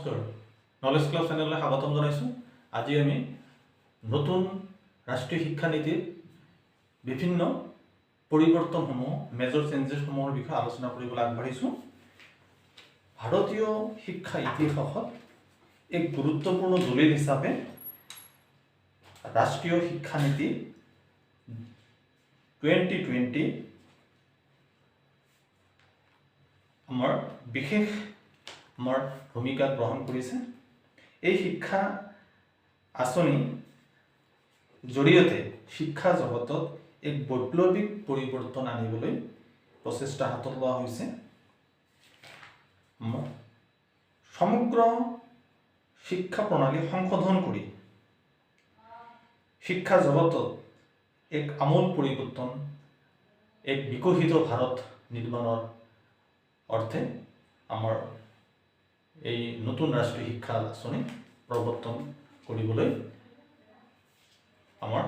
নমস্কাৰ knowledge club চেনেললৈ স্বাগতম জনাইছোঁ। আজি আমি নতুন ৰাষ্ট্ৰীয় শিক্ষা নীতিৰ বিভিন্ন পৰিৱৰ্তনসমূহ মেজৰ চেঞ্জেছসমূহৰ বিষয়ে আলোচনা কৰিবলৈ আগবাঢ়িছোঁ। ভাৰতীয় শিক্ষা ইতিহাসত এক গুৰুত্বপূৰ্ণ দলিল হিচাপে ৰাষ্ট্ৰীয় শিক্ষা নীতি 2020 আমাৰ বিশেষ ভূমিকা গ্ৰহণ কৰিছে। এই শিক্ষা আঁচনি জৰিয়তে শিক্ষা জগতত এক বৈপ্লৱিক পৰিৱৰ্তন আনিবলৈ প্ৰচেষ্টা হাতত লোৱা হৈছে। সমগ্ৰ শিক্ষা প্ৰণালী সংশোধন কৰি শিক্ষা জগতত এক আমূল পৰিৱৰ্তন, এক বিকশিত ভাৰত নিৰ্মাণৰ অৰ্থে আমাৰ এই নতুন ৰাষ্ট্ৰীয় শিক্ষা আঁচনি প্ৰৱৰ্তন কৰিবলৈ আমাৰ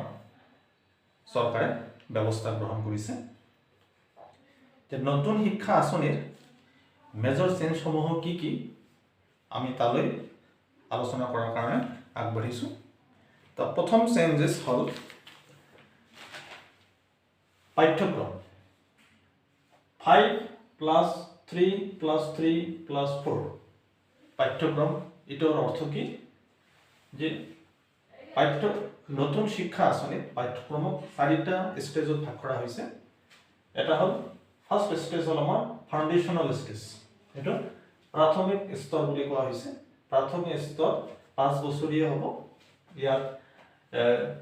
চৰকাৰে ব্যৱস্থা গ্ৰহণ কৰিছে। নতুন শিক্ষা আঁচনিৰ মেজৰ চেঞ্জসমূহ কি আমি তালৈ আলোচনা কৰাৰ কাৰণে আগবাঢ়িছোঁ। তো প্ৰথম চেঞ্জেছ হ'ল পাঠ্যক্ৰম 5+3+3+4 পাঠ্যক্ৰম। এটাৰ অৰ্থ কি যে নতুন শিক্ষা আঁচনিত পাঠ্যক্ৰমক 4টা ষ্টেজত ভাগ কৰা হৈছে। এটা হ'ল ফাৰ্ষ্ট ষ্টেজ হ'ল আমাৰ ফাউণ্ডেশ্যনেল ষ্টেজ, এইটো প্ৰাথমিক স্তৰ বুলি কোৱা হৈছে। প্ৰাথমিক স্তৰ 5 বছৰীয়া হ'ব। ইয়াত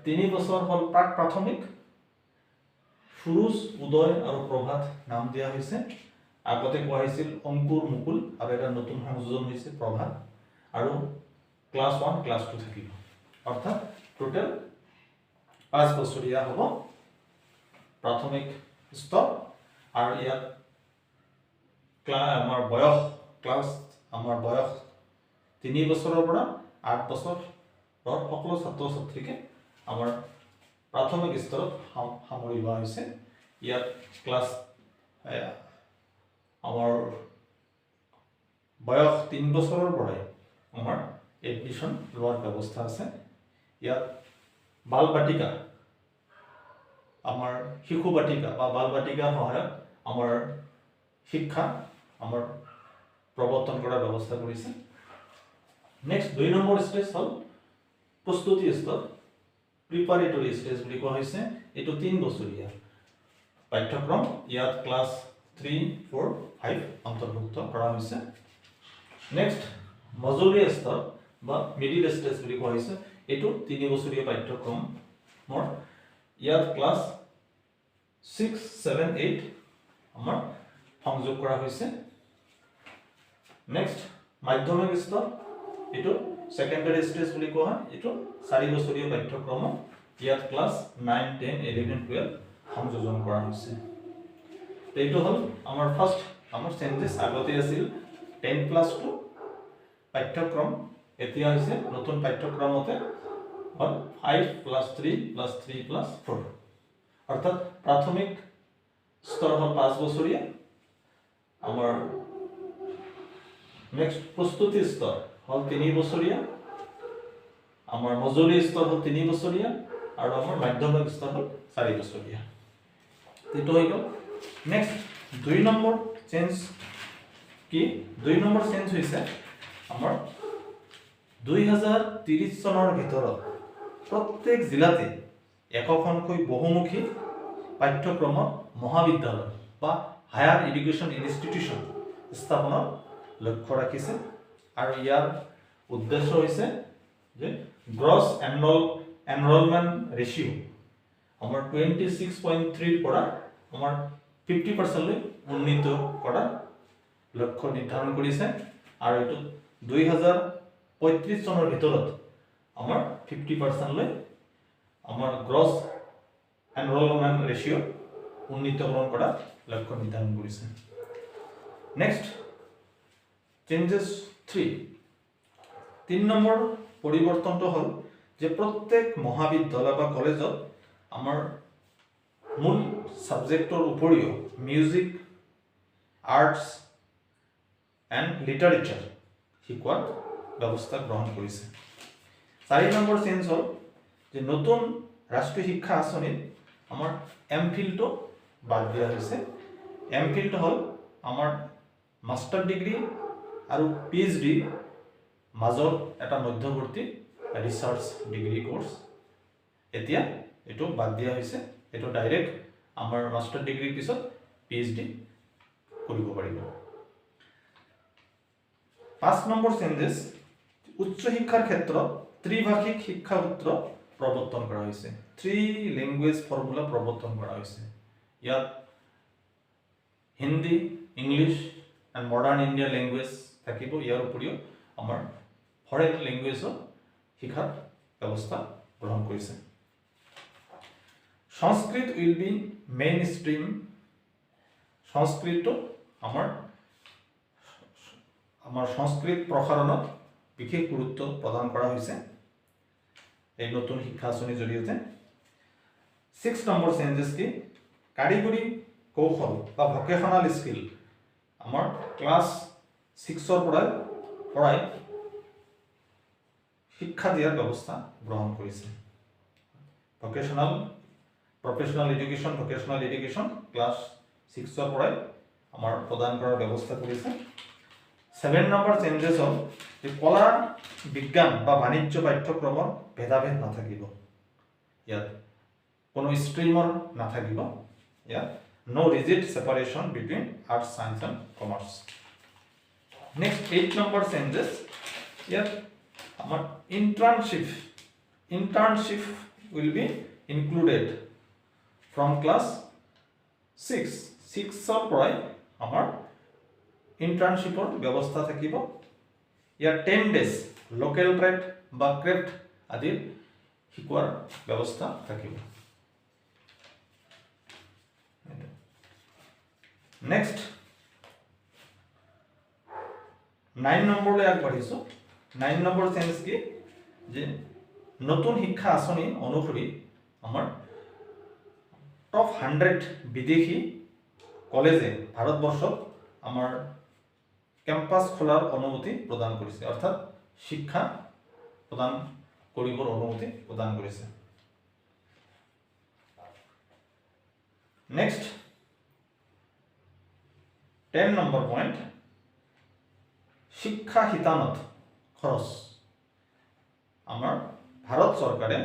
3 বছৰ হ'ল প্ৰাক প্ৰাথমিক, সূৰুজ, উদয় আৰু প্ৰভাত নাম দিয়া হৈছে। আগতে কোৱা হৈছিল অংকুৰ, মুকুল, আৰু এটা নতুন সংযোজন হৈছে প্ৰভাত, আৰু ক্লাছ 1 ক্লাছ 2 থাকিব। অৰ্থাৎ টোটেল 5 বছৰীয়া হ'ব প্ৰাথমিক স্তৰ। আৰু ইয়াত আমাৰ বয়স 3 বছৰৰ পৰা 8 বছৰৰ সকলো ছাত্ৰ ছাত্ৰীকে আমাৰ প্ৰাথমিক স্তৰত সামৰি লোৱা হৈছে। ইয়াত ক্লাছ আমাৰ বয়স 3 বছৰৰ পৰাই আমাৰ এডমিশ্যন লোৱাৰ ব্যৱস্থা আছে। ইয়াত বাল বাটিকা, আমাৰ শিশু বাটিকা বা বাল বাটিকাৰ সহায়ত আমাৰ শিক্ষা আমাৰ প্ৰৱৰ্তন কৰাৰ ব্যৱস্থা কৰিছে। নেক্সট 2 নম্বৰ ষ্টেজ হ'ল প্ৰস্তুতি স্তৰ, প্ৰিপাৰেটৰী ষ্টেজ বুলি কোৱা হৈছে। এইটো 3 বছৰীয়া পাঠ্যক্ৰম। ইয়াত ক্লাছ 3, 4, 5 অন্তৰ্ভুক্ত কৰা হৈছে। নেক্সট মজলীয়া স্তৰ বা মিডিল ষ্টেজ বুলি কোৱা হৈছে। এইটো 3 বছৰীয়া পাঠ্যক্ৰমৰ। ইয়াত ক্লাছ 6, 7, 8 আমাৰ সংযোগ কৰা হৈছে। নেক্সট মাধ্যমিক স্তৰ, এইটো সেকেন্ডাৰী ষ্টেজ বুলি কোৱা হয়। এইটো 4 বছৰীয়া পাঠ্যক্ৰম। ইয়াত ক্লাছ 9, 10, 11, 12 সংযোজন কৰা হৈছে। এইটো হ'ল আমাৰ ফাৰ্ষ্ট চেঞ্জেছ। আগতে আছিল 10+2 পাঠ্যক্ৰম, এতিয়া হৈছে নতুন পাঠ্যক্ৰমতে হ'ল 5+3+3+4। অৰ্থাৎ প্ৰাথমিক স্তৰ হ'ল 5 বছৰীয়া। আমাৰ নেক্সট প্ৰস্তুতি স্তৰ হ'ল 3 বছৰীয়া। আমাৰ মজলীয়া স্তৰ হ'ল 3 বছৰীয়া, আৰু আমাৰ মাধ্যমিক স্তৰ হ'ল 4 বছৰীয়া। এইটো হৈ গ'ল। নেক্সট 2 নম্বৰ চেঞ্জ কি? 2 নম্বৰ চেঞ্জ হৈছে আমাৰ 2030 চনৰ ভিতৰত প্ৰত্যেক জিলাতে একোখনকৈ বহুমুখী পাঠ্যক্ৰমত মহাবিদ্যালয় বা হায়াৰ এডুকেশ্যন ইনষ্টিটিউশ্যন স্থাপনৰ লক্ষ্য ৰাখিছে। আৰু ইয়াৰ উদ্দেশ্য হৈছে যে গ্ৰছ এনৰলমেণ্ট ৰেচিঅ' আমাৰ 26.3 পৰা আমাৰ 50%লৈ উন্নীত কৰাৰ লক্ষ্য নিৰ্ধাৰণ কৰিছে। আৰু এইটো 2035 চনৰ ভিতৰত আমাৰ 50%লৈ আমাৰ গ্ৰছ এনৰলমেণ্ট ৰেচিঅ' উন্নীতকৰণ কৰাৰ লক্ষ্য নিৰ্ধাৰণ কৰিছে। নেক্সট চেঞ্জেছ 3 নম্বৰ পৰিৱৰ্তনটো হ'ল যে প্ৰত্যেক মহাবিদ্যালয় বা কলেজত আমাৰ মূল ছাবজেক্টৰ উপৰিও মিউজিক, আৰ্টছ এণ্ড লিটাৰেচাৰ শিকোৱাত ব্যৱস্থা গ্ৰহণ কৰিছে। 4 নম্বৰ চেঞ্জ হ'ল যে নতুন ৰাষ্ট্ৰীয় শিক্ষা আঁচনিত আমাৰ এমফিলটো বাদ দিয়া হৈছে। এমফিলটো হ'ল আমাৰ মাষ্টাৰ ডিগ্ৰী আৰু PhD মাজৰ এটা মধ্যৱৰ্তী ৰিচাৰ্চ ডিগ্ৰী কোৰ্স। এতিয়া এইটো বাদ দিয়া হৈছে। এইটো ডাইৰেক্ট আমাৰ মাষ্টাৰ ডিগ্ৰীৰ পিছত PhD কৰিব পাৰিব। 5 নম্বৰ চেঞ্জেছ, উচ্চ শিক্ষাৰ ক্ষেত্ৰত ত্ৰিভাষিক শিক্ষা সূত্ৰ প্ৰৱৰ্তন কৰা হৈছে। 3 লেংগুৱেজ ফৰ্মুলা প্ৰৱৰ্তন কৰা হৈছে। ইয়াত Hindi, English and modern Indian language থাকিব। ইয়াৰ উপৰিও আমাৰ ফৰেন লেংগুৱেজৰ শিক্ষাৰ ব্যৱস্থা গ্ৰহণ কৰিছে। সংস্কৃত উইল বি মেইন ষ্ট্ৰীম। সংস্কৃতটো আমাৰ সংস্কৃত প্ৰসাৰণত বিশেষ গুৰুত্ব প্ৰদান কৰা হৈছে এই নতুন শিক্ষা আঁচনিৰ জৰিয়তে। 6 নম্বৰ চেঞ্জেছ কি, কাৰিকৰী কৌশল বা ভকেশ্যনাল স্কিল আমাৰ ক্লাছ 6ৰ পৰাই শিক্ষা দিয়াৰ ব্যৱস্থা গ্ৰহণ কৰিছে। প্ৰফেশ্যনেল এডুকেশ্যন ক্লাছ 6ৰ পৰাই আমাৰ প্ৰদান কৰাৰ ব্যৱস্থা কৰিছে। 7 নম্বৰ চেঞ্জেছ হ'ল যে কলা, বিজ্ঞান বা বাণিজ্য পাঠ্যক্ৰমৰ ভেদাভেদ নাথাকিব। ইয়াত কোনো ষ্ট্ৰীমৰ নাথাকিব। ইয়াত no rigid separation between arts, science and commerce. Next 8 number changes, here our internship will be included from class 6 or পৰাই আমাৰ ইণ্টাৰ্ণশ্বিপৰ ব্যৱস্থা থাকিব। ইয়াৰ 10 days লোকেল ট্ৰেড বা ক্ৰেফ্ট আদিৰ শিকোৱাৰ ব্যৱস্থা থাকিব। নেক্সট 9 নম্বৰলৈ আগবাঢ়িছোঁ। 9 নম্বৰ চেঞ্জ কি, যে নতুন শিক্ষা আঁচনি অনুসৰি আমাৰ টপ 100 বিদেশী কলেজে ভাৰতবৰ্ষত আমাৰ কেম্পাছ খোলাৰ অনুমতি প্ৰদান কৰিছে, অৰ্থাৎ শিক্ষা প্ৰদান কৰিবৰ অনুমতি প্ৰদান কৰিছে। নেক্সট 10 নম্বৰ পইণ্ট, শিক্ষা শিতানত খৰচ। আমাৰ ভাৰত চৰকাৰে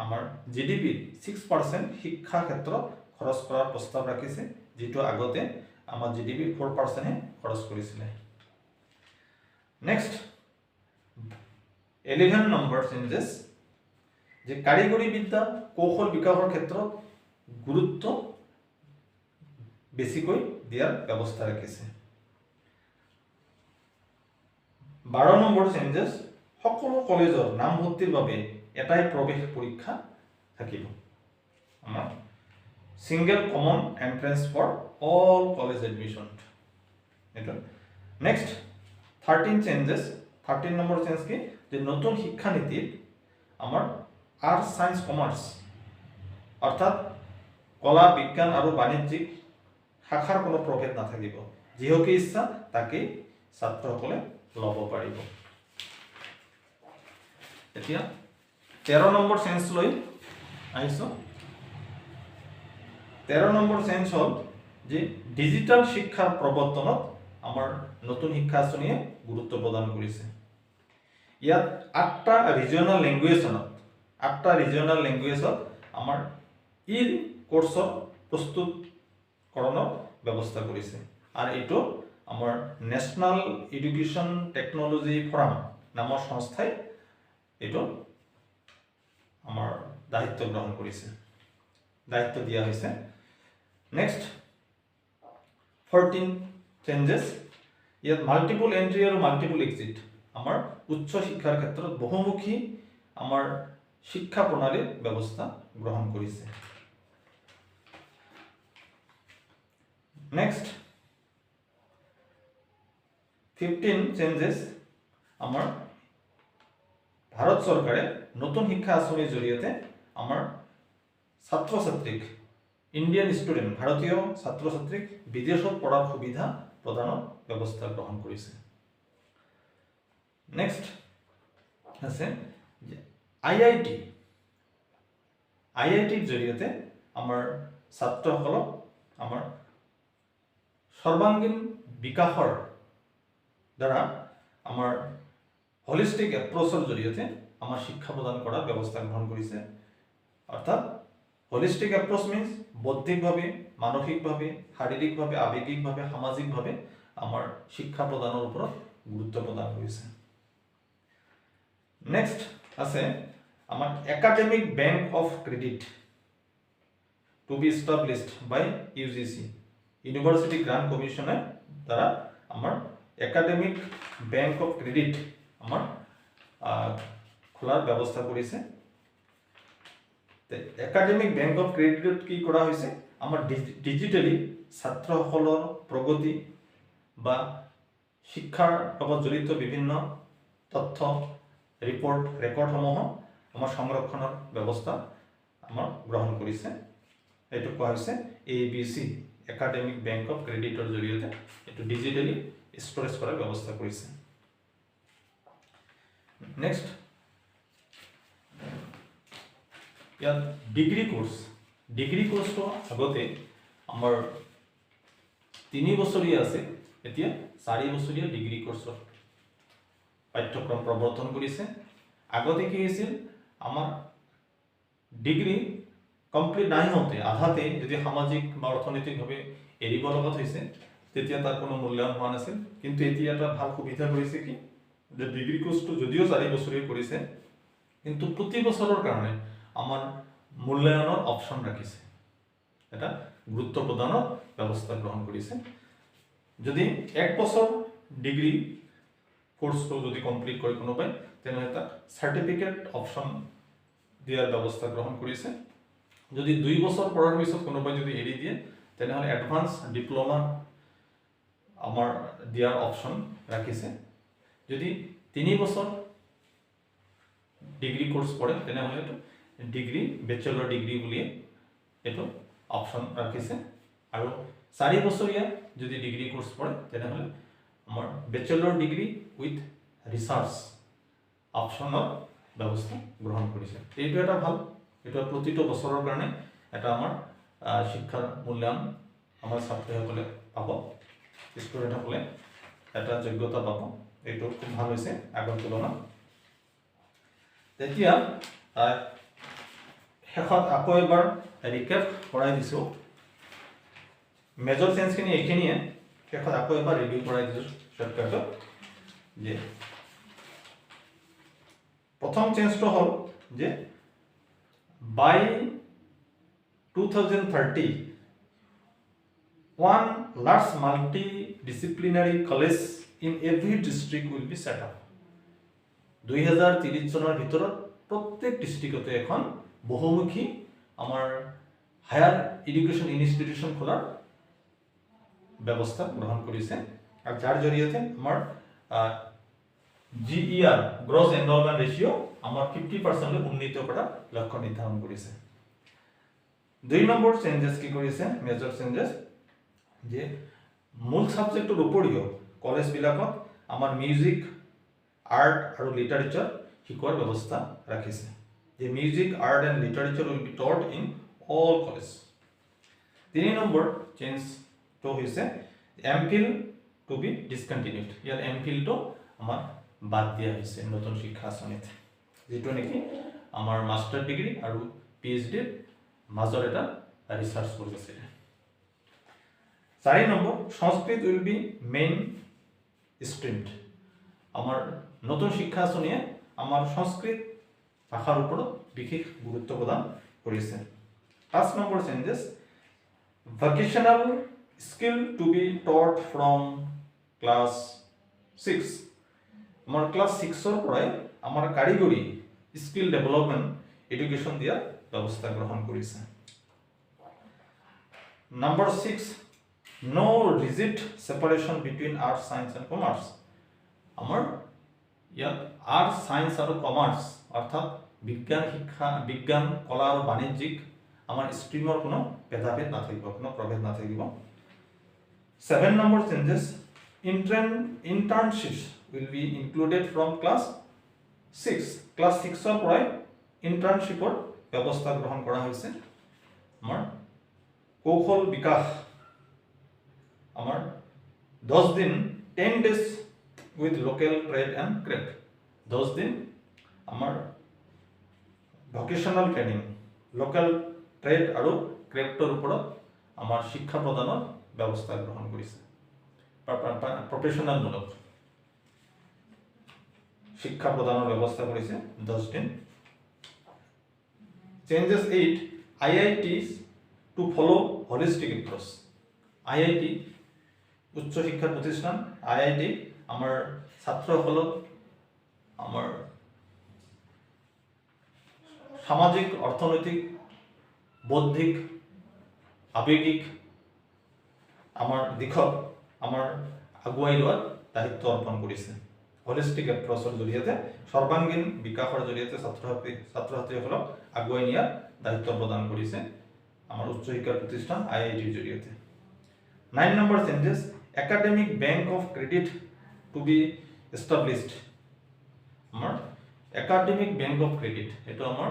আমাৰ GDPৰ 6% শিক্ষা ক্ষেত্ৰত খৰচ কৰাৰ প্ৰস্তাৱ ৰাখিছে, যিটো আগতে আমাৰ GDPৰ 4%হে খৰচ কৰিছিলে। নেক্সট 11 নম্বৰ চেঞ্জেছ, যে কাৰিকৰী বিদ্যা কৌশল বিকাশৰ ক্ষেত্ৰত গুৰুত্ব বেছিকৈ দিয়াৰ ব্যৱস্থা ৰাখিছে। 12 নম্বৰ চেঞ্জেছ, সকলো কলেজৰ নামভৰ্তিৰ বাবে এটাই প্ৰৱেশ পৰীক্ষা থাকিব। আমাৰ single common entrance for all college admission. এটা নেক্সট 13 চেঞ্জেছ, 13 নম্বৰ চেঞ্জ কি, যে নতুন শিক্ষা নীতিত আমাৰ আৰ্টছ, সায়েন্স, কমাৰ্চ অৰ্থাৎ কলা, বিজ্ঞান আৰু বাণিজ্যিক শাখাৰ কোনো প্ৰভেদ নাথাকিব। যিহকে ইচ্ছা তাকেই ছাত্ৰসকলে ল'ব পাৰিব। এতিয়া 13 নম্বৰ চেঞ্জ লৈ আহিছোঁ। 13 নম্বৰ চেঞ্জ হ'ল যে ডিজিটেল শিক্ষাৰ প্ৰৱৰ্তনত আমাৰ নতুন শিক্ষা আঁচনিয়ে গুৰুত্ব প্ৰদান কৰিছে। ইয়াত 8টা ৰিজনাল লেংগুৱেজত আমাৰ কোৰ্ছৰ প্ৰস্তুতকৰণৰ ব্যৱস্থা কৰিছে। আৰু এইটো আমাৰ নেশ্যনেল এডুকেশ্যন টেকনলজি ফৰাম নামৰ সংস্থাই এইটো আমাৰ দায়িত্ব গ্ৰহণ কৰিছে, দায়িত্ব দিয়া হৈছে। নেক্সট 14 চেঞ্জেছ, ইয়াত মাল্টিপল এন্ট্ৰি আৰু মাল্টিপল এক্সিট আমাৰ উচ্চ শিক্ষাৰ ক্ষেত্ৰত বহুমুখী আমাৰ শিক্ষা প্ৰণালীৰ ব্যৱস্থা গ্ৰহণ কৰিছে। নেক্সট 15 চেঞ্জেছ, আমাৰ ভাৰত চৰকাৰে নতুন শিক্ষা আঁচনিৰ জৰিয়তে আমাৰ ছাত্ৰ ছাত্ৰীক ইণ্ডিয়ান ষ্টুডেণ্ট ভাৰতীয় ছাত্ৰ ছাত্ৰীক বিদেশত পঢ়াৰ সুবিধা প্ৰদানৰ ব্যৱস্থা গ্ৰহণ কৰিছে। নেক্সট আছে যে আইআইটিৰ জৰিয়তে আমাৰ ছাত্ৰসকলক আমাৰ সৰ্বাংগীন বিকাশৰ দ্বাৰা আমাৰ হলিষ্টিক এপ্ৰ'চৰ জৰিয়তে আমাৰ শিক্ষা প্ৰদান কৰাৰ ব্যৱস্থা গ্ৰহণ কৰিছে। অৰ্থাৎ হলিষ্টিক এপ্ৰ'চ মিন্স বৌদ্ধিকভাৱে, মানসিকভাৱে, শাৰীৰিকভাৱে, আৱেগিকভাৱে, সামাজিকভাৱে আমাৰ শিক্ষা প্ৰদানৰ ওপৰত গুৰুত্ব প্ৰদান কৰিছে। নেক্সট আছে আমাৰ academic bank of credit to be established by UGC, university grant কমিশ্যনৰ দ্বাৰা আমাৰ একাডেমিক বেংক অফ ক্ৰেডিট আমাৰ খোলাৰ ব্যৱস্থা কৰিছে। একাডেমিক বেংক অফ ক্ৰেডিটত কি কৰা হৈছে, আমাৰ ডিজিটেলি ছাত্ৰসকলৰ প্ৰগতি বা শিক্ষাৰ লগত জড়িত বিভিন্ন তথ্য ৰেকৰ্ডসমূহ আমাৰ সংৰক্ষণৰ ব্যৱস্থা আমাৰ গ্ৰহণ কৰিছে। এইটো কোৱা হৈছে ABC, একাডেমিক বেংক অফ ক্ৰেডিটৰ জৰিয়তে এইটো ডিজিটেলি ষ্ট'ৰেজ কৰাৰ ব্যৱস্থা কৰিছে। নেক্সট ইয়াত ডিগ্ৰী কোৰ্সটো আগতে আমাৰ 3 বছৰীয়া আছে, এতিয়া 4 বছৰীয়া ডিগ্ৰী কোৰ্সৰ পাঠ্যক্ৰম প্ৰৱৰ্তন কৰিছে। আগতে কি হৈছিল, আমাৰ ডিগ্ৰী কমপ্লিট নাই হওঁতে আধাতে যদি সামাজিক বা অৰ্থনৈতিকভাৱে এৰিব লগা হৈছে তেতিয়া তাৰ কোনো মূল্যায়ন হোৱা নাছিল। কিন্তু এতিয়া এটা ভাল সুবিধা কৰিছে কি, যে ডিগ্ৰী কোৰ্সটো যদিও 4 বছৰীয়া কৰিছে কিন্তু প্ৰতি বছৰৰ কাৰণে আমাৰ মূল্যায়নৰ অপশ্যন ৰাখিছে, এটা গুৰুত্ব প্ৰদানৰ ব্যৱস্থা গ্ৰহণ কৰিছে। যদি 1 বছৰ ডিগ্ৰী কোৰ্সটো যদি কমপ্লিট কৰে কোনোবাই, তেনেহ'লে তাক চাৰ্টিফিকেট অপশ্যন দিয়াৰ ব্যৱস্থা গ্ৰহণ কৰিছে। যদি 2 বছৰ পঢ়াৰ পিছত কোনোবাই যদি এৰি দিয়ে তেনেহ'লে এডভান্স ডিপ্ল'মা আমাৰ দিয়াৰ অপশ্যন ৰাখিছে। যদি 3 বছৰ ডিগ্ৰী কোৰ্স পঢ়ে তেনেহ'লে এইটো ডিগ্ৰী বেচেলৰ ডিগ্ৰী বুলি এইটো অপশ্যন ৰাখিছে। আৰু 4 বছৰীয়া যদি ডিগ্ৰী কোৰ্স পঢ়ে তেনেহ'লে আমাৰ বেচেলৰ ডিগ্ৰী উইথ ৰিচাৰ্চ অপশ্যনৰ ব্যৱস্থা গ্ৰহণ কৰিছে। এইটো এটা ভাল, এইটো প্ৰতিটো বছৰৰ কাৰণে এটা আমাৰ শিক্ষাৰ মূল্যায়ন আমাৰ ছাত্ৰীসকলে পাব, ষ্টুডেণ্টসকলে এটা যোগ্যতা পাব। এইটো খুব ভাল হৈছে আগৰ তুলনাত। তেতিয়া শেষত আকৌ এবাৰ ৰিকেপ কৰাই দিছোঁ। মেজৰ চেঞ্জখিনি এইখিনিয়ে, শেষত আকৌ এবাৰ ৰিভিউ কৰাই দিছোঁ শ্বৰ্টকাটত। যে প্ৰথম চেঞ্জটো হ'ল যে বাই 2030 one large multidisciplinary college in every district will be set up. 2030 চনৰ ভিতৰত প্ৰত্যেক ডিষ্ট্ৰিক্টতে এখন বহুমুখী আমাৰ হায়াৰ এডুকেশ্যন ইনষ্টিটিউশ্যন খোলাৰ ব্যৱস্থা গ্ৰহণ কৰিছে। আৰু যাৰ জৰিয়তে আমাৰ GER গ্ৰছ এনৰলমেণ্ট ৰেচিঅ' আমাৰ 50% উন্নীত কৰাৰ লক্ষ্য নিৰ্ধাৰণ কৰিছে। 2 নম্বৰ চেঞ্জেছ কি কৰিছে, মেজৰ চেঞ্জেছ, যে মূল ছাবজেক্টৰ উপৰিও কলেজবিলাকত আমাৰ মিউজিক, আৰ্ট আৰু লিটাৰেচাৰ শিকোৱাৰ ব্যৱস্থা ৰাখিছে। যে music, art and literature will be taught in all college. 3 number চেঞ্জটো হৈছে MPhil টু বি ডিছকণ্টিনিউড। ইয়াত MPhilটো আমাৰ বাদ দিয়া হৈছে নতুন শিক্ষা আঁচনিত, যিটো নেকি আমাৰ মাষ্টাৰ ডিগ্ৰী আৰু PhDৰ মাজৰ এটা ৰিচাৰ্চ কোৰ্স আছিলে। 4 number Sanskrit will be main streamed. আমাৰ নতুন শিক্ষা আঁচনিয়ে আমাৰ সংস্কৃত ভাষাৰ ওপৰত বিশেষ গুৰুত্ব প্ৰদান কৰিছে। 5 নম্বৰ changes, vocational skill to be taught from class 6। আমাৰ ক্লাছ 6ৰ পৰাই আমাৰ কাৰিকৰী স্কিল ডেভেলপমেণ্ট এডুকেশ্যন দিয়াৰ ব্যৱস্থা গ্ৰহণ কৰিছে। Number 6, no rigid separation between arts, science and commerce. আমাৰ ইয়াত আৰ্ট, সায়েন্স আৰু কমাৰ্চ অৰ্থাৎ বিজ্ঞান, কলা আৰু বাণিজ্যিক আমাৰ ষ্ট্ৰীমৰ কোনো ভেদাভেদ নাথাকিব, কোনো প্ৰভেদ নাথাকিব। 7 number changes, internships will be included from class class 6 পৰাই ইণ্টাৰ্ণশ্বিপৰ ব্যৱস্থা গ্ৰহণ কৰা হৈছে আমাৰ কৌশল বিকাশ আমাৰ 10 দিন 10 days with local trade and craft 10 দিন আমাৰ ভকেশনাল ট্ৰেইনিং লোকেল ট্ৰেড আৰু ক্ৰেফ্টৰ ওপৰত আমাৰ শিক্ষা প্ৰদানৰ ব্যৱস্থা গ্ৰহণ কৰিছে প্ৰফেশনালমূলক শিক্ষা প্ৰদানৰ ব্যৱস্থা কৰিছে 10 দিন changes 8 IITs to follow holistic approach IIT উচ্চ শিক্ষা প্রতিষ্ঠান IIT আমাৰ ছাত্ৰসকলক আমাৰ সামাজিক অৰ্থনৈতিক বৌদ্ধিক আবেগিক আমাৰ দিশত আমাৰ আগুৱাই লোৱাৰ দায়িত্ব অৰ্পণ কৰিছে হলিষ্টিক এপ্ৰ'চৰ জৰিয়তে সৰ্বাংগীন বিকাশৰ জৰিয়তে ছাত্ৰছাত্ৰীসকলক আগুৱাই নিয়াৰ দায়িত্ব প্ৰদান কৰিছে আমাৰ উচ্চ শিক্ষা প্ৰতিষ্ঠান IITৰ জৰিয়তে 9 নম্বৰ changes academic bank of credit to be established আমাৰ একাডেমিক বেংক অফ ক্ৰেডিট এইটো আমাৰ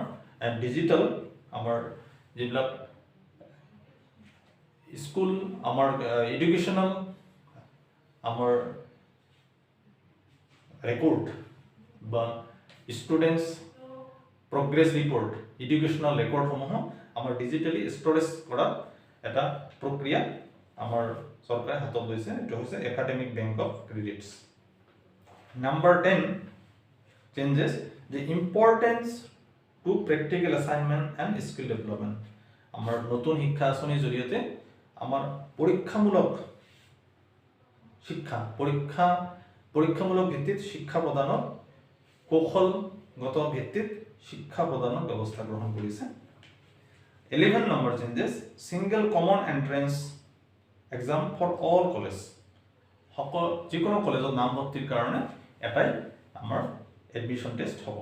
ডিজিটেল আমাৰ যিবিলাক স্কুল আমাৰ এডুকেশ্যনাল আমাৰ ৰেকৰ্ড বা ষ্টুডেণ্টছ প্ৰগ্ৰেছ ৰিপৰ্ট এডুকেশ্যনাল ৰেকৰ্ডসমূহ আমাৰ ডিজিটেলি ষ্ট'ৰেজ কৰা এটা প্ৰক্ৰিয়া আমাৰ চৰকাৰে হাতত লৈছে এইটো হৈছে academic bank of credits number 10 changes the importance to practical assignment and skill development আমাৰ নতুন শিক্ষা আঁচনিৰ জৰিয়তে আমাৰ পৰীক্ষামূলক শিক্ষা পৰীক্ষামূলক ভিত্তিত শিক্ষা প্ৰদানৰ কৌশলগত ভিত্তিত শিক্ষা প্ৰদানৰ ব্যৱস্থা গ্ৰহণ কৰিছে 11 নম্বৰ changes single common entrance exam for all college যিকোনো কলেজত নামভৰ্তিৰ কাৰণে এটাই আমাৰ এডমিশন টেষ্ট হ'ব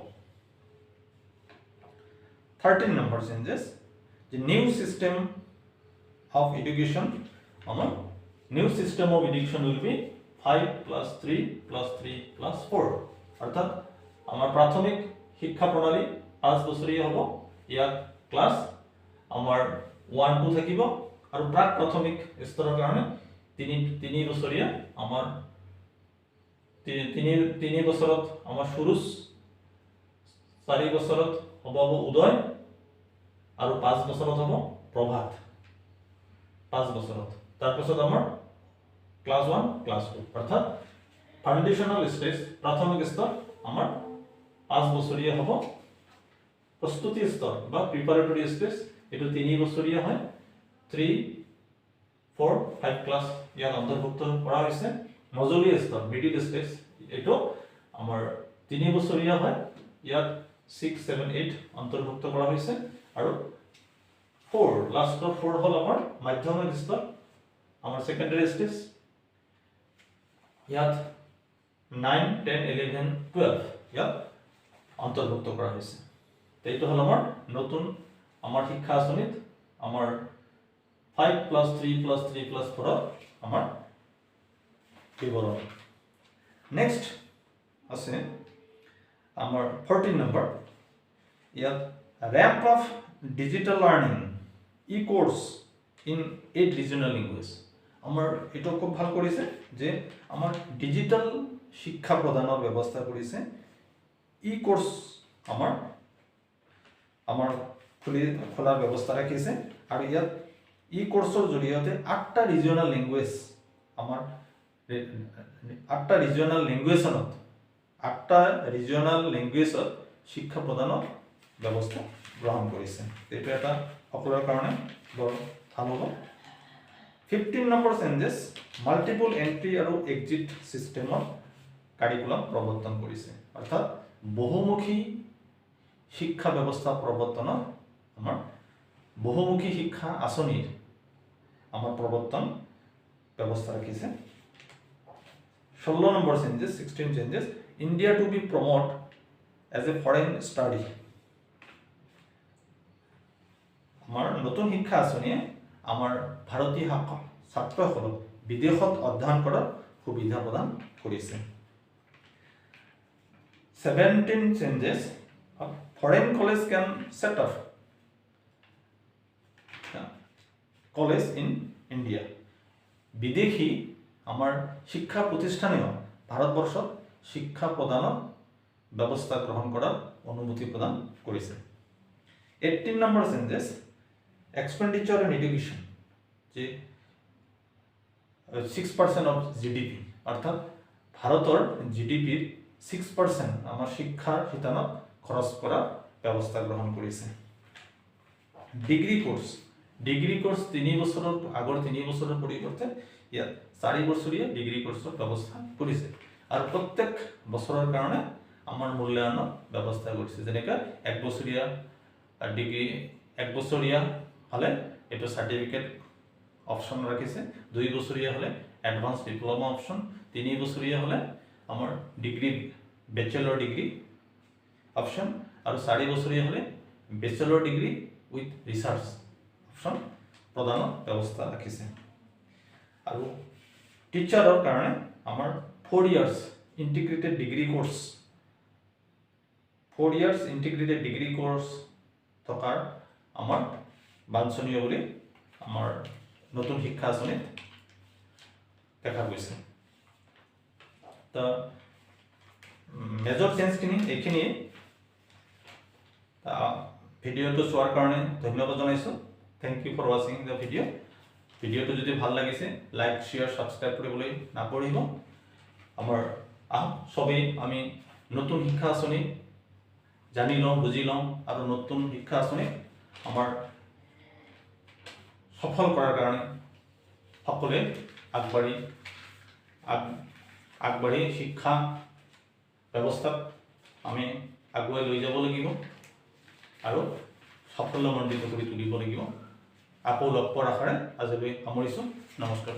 13 number changes the new system of education new system of education will be 5 plus 3 plus 3 plus 4 অর্থাৎ আমাৰ প্ৰাথমিক শিক্ষা প্ৰণালী 5 বছৰীয়া হ'ব ইয়াত ক্লাছ আমাৰ 1 2 থাকিব আৰু প্ৰাক প্ৰাথমিক স্তৰৰ কাৰণে 3 বছৰীয়া আমাৰ 3 বছৰত আমাৰ সুৰুজ 4 বছৰত হ'ব উদয় আৰু 5 বছৰত হ'ব প্ৰভাত 5 বছৰত তাৰ পিছত আমাৰ ক্লাস 1 ক্লাস 2 অৰ্থাৎ ফাউন্ডেশনাল স্টেজ প্ৰাথমিক স্তৰ আমাৰ 5 বছৰীয়া হ'ব প্ৰস্তুতি স্তৰ বা প্ৰিপাৰেটৰি স্টেজ এটো 3 বছৰীয়া হয় 3 4 5 ক্লাস ইয়াত অন্তৰ্ভুক্ত কৰা হৈছে মজলীয়া স্তৰ মিডিল স্টেজ এটো আমাৰ 3 বছৰীয়া হয় ইয়াত 6 7 8 অন্তৰ্ভুক্ত কৰা হৈছে আৰু 4 লাষ্টৰ 4 হল আমাৰ মাধ্যমিক স্তৰ আমাৰ সেকেন্ডাৰী স্টেজ ইয়াত 9 10 11 12 ইয়াত অন্তৰ্ভুক্ত কৰা হৈছে এইটো হল আমাৰ নতুন আমাৰ শিক্ষা আঁচনিত আমাৰ 5 plus 3 plus 3 plus 4 আমাৰ বিৱৰণ নেক্সট আছে আমাৰ 14 নম্বৰ ইয়াত ramp of digital learning e-course in 8 regional language আমাৰ এটো খুব ভাল কৰিছে যে আমাৰ ডিজিটাল শিক্ষা প্ৰদানৰ ব্যৱস্থা কৰিছে e-course আমাৰ খোলাৰ ব্যৱস্থা ৰাখিছে আৰু ইয়াত e-courseৰ জৰিয়তে 8টা ৰিজিয়নাল ল্যাঙ্গুৱেজ আমাৰ 8টা ৰিজিয়নাল ল্যাঙ্গুৱেজত 8টা ৰিজিয়নাল ল্যাঙ্গুৱেজত শিক্ষা প্ৰদানৰ ব্যৱস্থা গ্ৰহণ কৰিছে এইটো এটা সকলোৰ কাৰণে বৰ ভাল হ'ব 15 নম্বৰ চেঞ্জেছ মাল্টিপল এন্ট্ৰি আৰু এক্সিট সিস্টেমৰ কাৰিকুলাম প্ৰৱৰ্তন কৰিছে অৰ্থাৎ বহুমুখী শিক্ষা ব্যৱস্থা প্ৰৱৰ্তনৰ আমাৰ বহুমুখী শিক্ষা আঁচনিৰ আমাৰ প্ৰৱৰ্তন ব্যৱস্থা ৰাখিছে 16 নম্বৰ changes 16 changes India to be promote as a foreign study আমাৰ নতুন শিক্ষা আঁচনিয়ে আমাৰ ভাৰতীয় ছাত্ৰসকলক বিদেশত অধ্যয়ন কৰাৰ সুবিধা প্ৰদান কৰিছে 17 changes a foreign college can set up college in India. বিদেশী আমার শিক্ষা প্রতিষ্ঠানেও ভারতবর্ষত শিক্ষা প্ৰদানৰ ব্যৱস্থা গ্ৰহণ কৰাৰ অনুমতি প্ৰদান কৰিছে। 18 number changes expenditure in education, যে 6% অফ জিডিপি, অৰ্থাৎ ভাৰতৰ জিডিপিৰ 6% আমাৰ শিক্ষাৰ শিতানত খৰচ কৰাৰ ব্যৱস্থা গ্ৰহণ কৰিছে। ডিগ্ৰী কোৰ্স 3 বছৰৰ আগৰ 3 বছৰৰ পৰিৱৰ্তে ইয়াত 4 বছৰীয়া ডিগ্ৰী কোৰ্সৰ ব্যৱস্থা কৰিছে আৰু প্ৰত্যেক বছৰৰ কাৰণে আমাৰ মূল্যায়নৰ ব্যৱস্থা কৰিছে। যেনেকৈ 1 বছৰীয়া ডিগ্ৰী 1 বছৰীয়া হলে এটো সাৰ্টিফিকেট অপশন ৰাখিছে, 2 বছৰীয়া হলে এডভান্স ডিপ্লোমা অপশন, 3 বছৰীয়া হলে আমাৰ ডিগ্ৰী ব্যাচেলৰ ডিগ্ৰী অপশন আৰু 4 বছৰীয়া হলে ব্যাচেলৰ ডিগ্ৰী উইথ ৰিসাৰ্চ অপশন প্ৰদানৰ ব্যৱস্থা ৰাখিছে। আৰু টিচাৰৰ কাৰণে আমাৰ 4 years integrated degree course 4 years integrated degree course থকাৰ আমাৰ বাঞ্ছনীয় বুলি আমাৰ নতুন শিক্ষা আঁচনিত দেখা গৈছে। তো মেজৰ চেঞ্জখিনি এইখিনিয়ে। ভিডিঅ'টো চোৱাৰ কাৰণে ধন্যবাদ জনাইছোঁ। থেংক ইউ ফৰ ৱাচিং দ্য ভিডিঅ'। ভিডিঅ'টো যদি ভাল লাগিছে লাইক শ্বেয়াৰ ছাবস্ক্ৰাইব কৰিবলৈ নাপাহৰিব। আমাৰ সবেই আমি নতুন শিক্ষা আঁচনি জানি লওঁ, বুজি লওঁ আৰু নতুন শিক্ষা আঁচনি আমাৰ সফল কৰাৰ কাৰণে সকলোৱে আগবাঢ়ি শিক্ষা ব্যৱস্থাক আমি আগুৱাই লৈ যাব লাগিব আৰু সাফল্যমণ্ডিত কৰি তুলিব লাগিব। আকৌ লগ পোৱাৰ আশাৰে আজিলৈ সামৰিছোঁ। নমস্কাৰ।